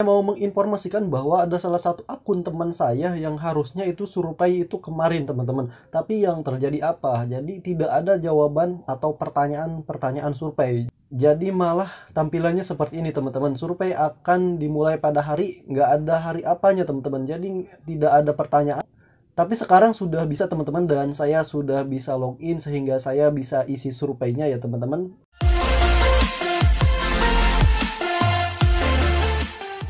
Mau menginformasikan bahwa ada salah satu akun teman saya yang harusnya itu survei itu kemarin teman-teman, tapi yang terjadi apa? Jadi tidak ada jawaban atau pertanyaan survei. Jadi malah tampilannya seperti ini teman-teman. Survei akan dimulai pada hari, nggak ada hari apanya teman-teman. Jadi tidak ada pertanyaan. Tapi sekarang sudah bisa teman-teman, dan saya sudah bisa login sehingga saya bisa isi surveinya ya teman-teman.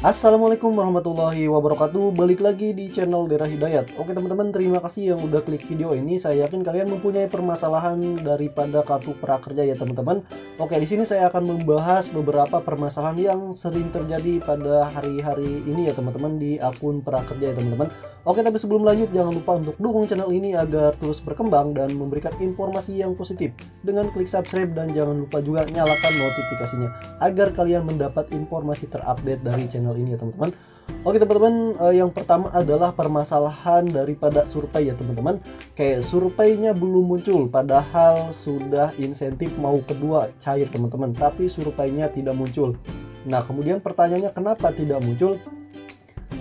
Assalamualaikum warahmatullahi wabarakatuh. Balik lagi di channel Dera Hidayat. Oke teman-teman, terima kasih yang udah klik video ini. Saya yakin kalian mempunyai permasalahan daripada kartu prakerja ya teman-teman. Oke, di sini saya akan membahas beberapa permasalahan yang sering terjadi pada hari-hari ini ya teman-teman di akun prakerja ya teman-teman. Oke, tapi sebelum lanjut jangan lupa untuk dukung channel ini agar terus berkembang dan memberikan informasi yang positif dengan klik subscribe, dan jangan lupa juga nyalakan notifikasinya agar kalian mendapat informasi terupdate dari channel ini ya teman-teman. Oke teman-teman, yang pertama adalah permasalahan daripada survei ya teman-teman. Kayak surveinya belum muncul padahal sudah insentif mau kedua cair teman-teman, tapi surveinya tidak muncul. Nah, kemudian pertanyaannya kenapa tidak muncul?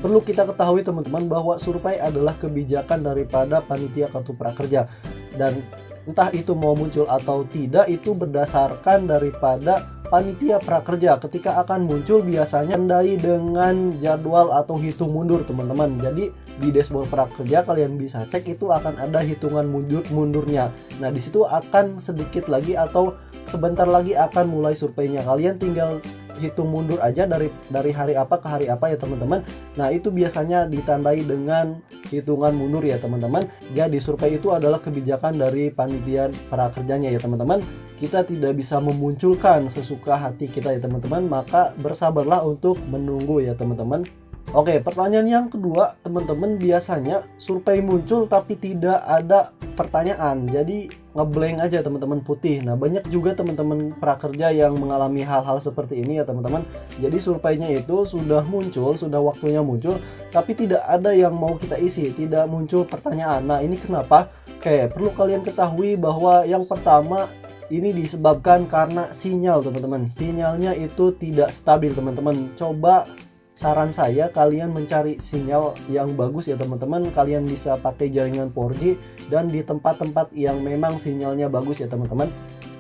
Perlu kita ketahui teman-teman bahwa survei adalah kebijakan daripada panitia kartu prakerja, dan entah itu mau muncul atau tidak itu berdasarkan daripada panitia prakerja. Ketika akan muncul biasanya tandai dengan jadwal atau hitung mundur teman-teman. Jadi di dashboard prakerja kalian bisa cek, itu akan ada hitungan mundurnya. Nah, di situ akan sedikit lagi atau sebentar lagi akan mulai surveinya. Kalian tinggal hitung mundur aja dari hari apa ke hari apa ya teman-teman. Nah, itu biasanya ditandai dengan hitungan mundur ya teman-teman. Jadi survei itu adalah kebijakan dari panitia prakerjanya ya teman-teman. Kita tidak bisa memunculkan sesuka hati kita ya teman-teman, maka bersabarlah untuk menunggu ya teman-teman. Oke, pertanyaan yang kedua teman-teman, biasanya survei muncul tapi tidak ada pertanyaan, jadi ngeblank aja teman-teman, putih. Nah, banyak juga teman-teman prakerja yang mengalami hal-hal seperti ini ya teman-teman. Jadi surveinya itu sudah muncul, sudah waktunya muncul, tapi tidak ada yang mau kita isi, tidak muncul pertanyaan. Nah, ini kenapa? Oke, perlu kalian ketahui bahwa yang pertama ini disebabkan karena sinyal teman-teman. Sinyalnya itu tidak stabil teman-teman. Coba saran saya kalian mencari sinyal yang bagus ya teman-teman. Kalian bisa pakai jaringan 4G dan di tempat-tempat yang memang sinyalnya bagus ya teman-teman.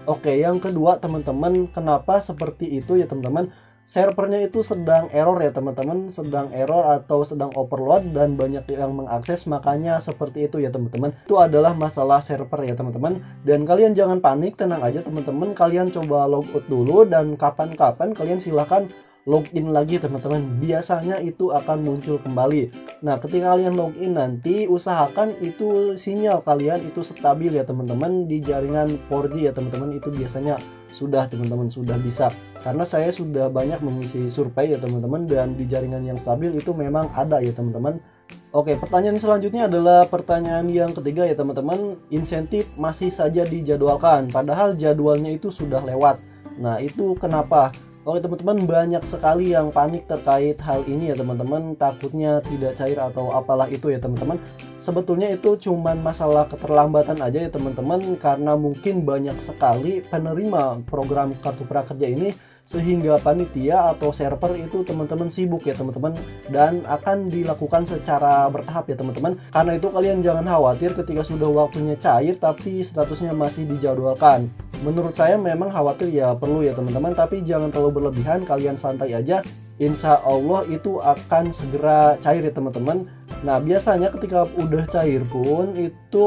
Oke, yang kedua teman-teman, kenapa seperti itu ya teman-teman? Servernya itu sedang error ya teman-teman, sedang error atau sedang overload dan banyak yang mengakses, makanya seperti itu ya teman-teman. Itu adalah masalah server ya teman-teman. Dan kalian jangan panik, tenang aja teman-teman. Kalian coba logout dulu dan kapan-kapan kalian silahkan login lagi teman-teman, biasanya itu akan muncul kembali. Nah, ketika kalian login nanti usahakan itu sinyal kalian itu stabil ya teman-teman di jaringan 4G ya teman-teman. Itu biasanya sudah teman-teman, sudah bisa, karena saya sudah banyak mengisi survei ya teman-teman, dan di jaringan yang stabil itu memang ada ya teman-teman. Oke, pertanyaan selanjutnya adalah pertanyaan yang ketiga ya teman-teman. Insentif masih saja dijadwalkan padahal jadwalnya itu sudah lewat. Nah, itu kenapa? Oke teman-teman, banyak sekali yang panik terkait hal ini ya teman-teman, takutnya tidak cair atau apalah itu ya teman-teman. Sebetulnya itu cuman masalah keterlambatan aja ya teman-teman, karena mungkin banyak sekali penerima program kartu prakerja ini sehingga panitia atau server itu teman-teman sibuk ya teman-teman, dan akan dilakukan secara bertahap ya teman-teman. Karena itu kalian jangan khawatir ketika sudah waktunya cair tapi statusnya masih dijadwalkan. Menurut saya memang khawatir ya perlu ya teman-teman, tapi jangan terlalu berlebihan, kalian santai aja. Insya Allah itu akan segera cair ya teman-teman. Nah, biasanya ketika udah cair pun itu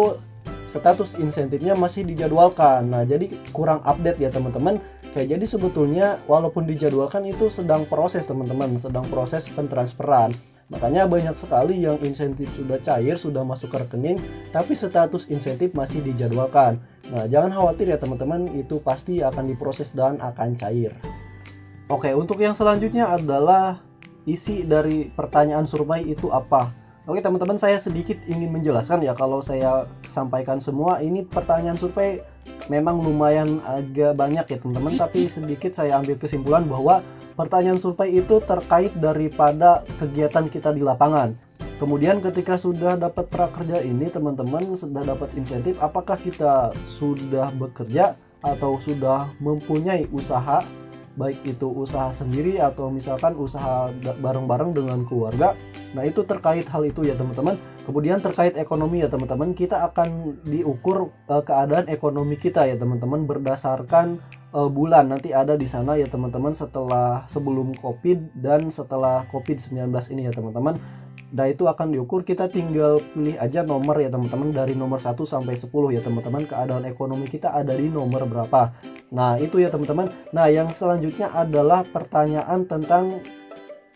status insentifnya masih dijadwalkan. Nah, jadi kurang update ya teman-teman. Kayak jadi sebetulnya walaupun dijadwalkan itu sedang proses teman-teman, sedang proses pentransferan. Makanya banyak sekali yang insentif sudah cair, sudah masuk ke rekening, tapi status insentif masih dijadwalkan. Nah, jangan khawatir ya teman-teman, itu pasti akan diproses dan akan cair. Oke, untuk yang selanjutnya adalah isi dari pertanyaan survei itu apa. Oke teman-teman, saya sedikit ingin menjelaskan ya, kalau saya sampaikan semua ini pertanyaan survei memang lumayan agak banyak ya teman-teman, tapi sedikit saya ambil kesimpulan bahwa pertanyaan survei itu terkait daripada kegiatan kita di lapangan. Kemudian ketika sudah dapat prakerja ini teman-teman, sudah dapat insentif, apakah kita sudah bekerja atau sudah mempunyai usaha baik itu usaha sendiri atau misalkan usaha bareng-bareng dengan keluarga. Nah itu terkait hal itu ya teman-teman. Kemudian terkait ekonomi ya teman-teman, kita akan diukur keadaan ekonomi kita ya teman-teman berdasarkan bulan. Nanti ada di sana ya teman-teman, setelah sebelum COVID dan setelah COVID-19 ini ya teman-teman. Nah itu akan diukur, kita tinggal pilih aja nomor ya teman-teman, dari nomor 1 sampai 10 ya teman-teman, keadaan ekonomi kita ada di nomor berapa. Nah itu ya teman-teman. Nah yang selanjutnya adalah pertanyaan tentang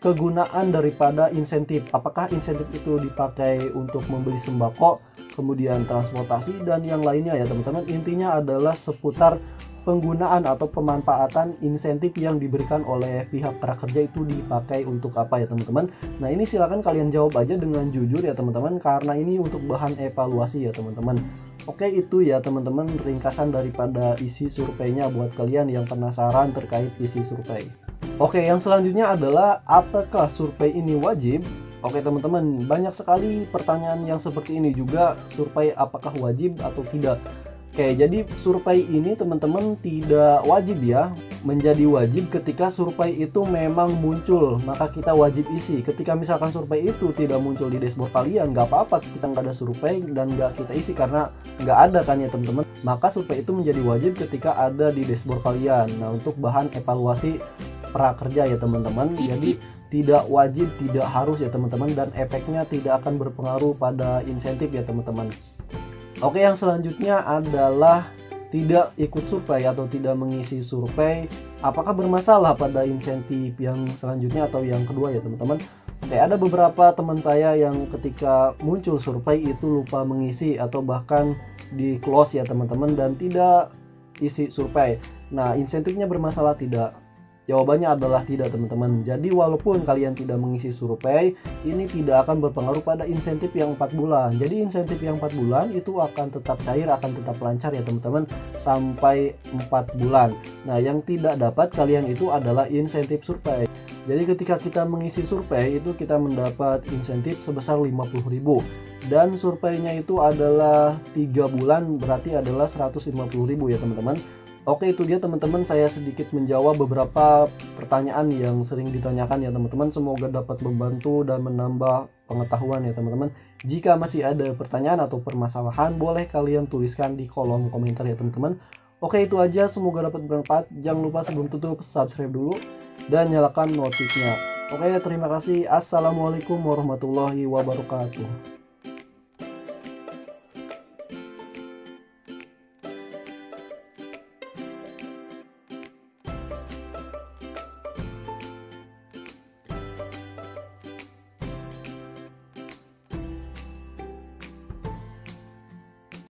kegunaan daripada insentif. Apakah insentif itu dipakai untuk membeli sembako, kemudian transportasi dan yang lainnya ya teman-teman. Intinya adalah seputar penggunaan atau pemanfaatan insentif yang diberikan oleh pihak prakerja itu dipakai untuk apa ya teman-teman. Nah ini silakan kalian jawab aja dengan jujur ya teman-teman, karena ini untuk bahan evaluasi ya teman-teman. Oke itu ya teman-teman ringkasan daripada isi surveinya buat kalian yang penasaran terkait isi survei. Oke, yang selanjutnya adalah apakah survei ini wajib? Oke teman-teman, banyak sekali pertanyaan yang seperti ini juga, survei apakah wajib atau tidak. Oke, jadi survei ini teman-teman tidak wajib ya. Menjadi wajib ketika survei itu memang muncul, maka kita wajib isi. Ketika misalkan survei itu tidak muncul di dashboard kalian, nggak apa-apa, kita nggak ada survei dan nggak kita isi karena nggak ada kan ya teman-teman. Maka survei itu menjadi wajib ketika ada di dashboard kalian. Nah, untuk bahan evaluasi prakerja ya teman-teman. Jadi tidak wajib, tidak harus ya teman-teman, dan efeknya tidak akan berpengaruh pada insentif ya teman-teman. Oke, yang selanjutnya adalah tidak ikut survei atau tidak mengisi survei. Apakah bermasalah pada insentif yang selanjutnya atau yang kedua ya teman-teman? Oke, ada beberapa teman saya yang ketika muncul survei itu lupa mengisi atau bahkan di close ya teman-teman dan tidak isi survei. Nah, insentifnya bermasalah tidak? Jawabannya adalah tidak teman-teman. Jadi walaupun kalian tidak mengisi survei, ini tidak akan berpengaruh pada insentif yang 4 bulan. Jadi insentif yang 4 bulan itu akan tetap cair, akan tetap lancar ya teman-teman sampai 4 bulan. Nah yang tidak dapat kalian itu adalah insentif survei. Jadi ketika kita mengisi survei itu kita mendapat insentif sebesar 50.000, dan surveinya itu adalah 3 bulan, berarti adalah 150.000 ya teman-teman. Oke itu dia teman-teman, saya sedikit menjawab beberapa pertanyaan yang sering ditanyakan ya teman-teman. Semoga dapat membantu dan menambah pengetahuan ya teman-teman. Jika masih ada pertanyaan atau permasalahan, boleh kalian tuliskan di kolom komentar ya teman-teman. Oke itu aja, semoga dapat bermanfaat. Jangan lupa sebelum tutup subscribe dulu dan nyalakan notifnya. Oke terima kasih. Assalamualaikum warahmatullahi wabarakatuh.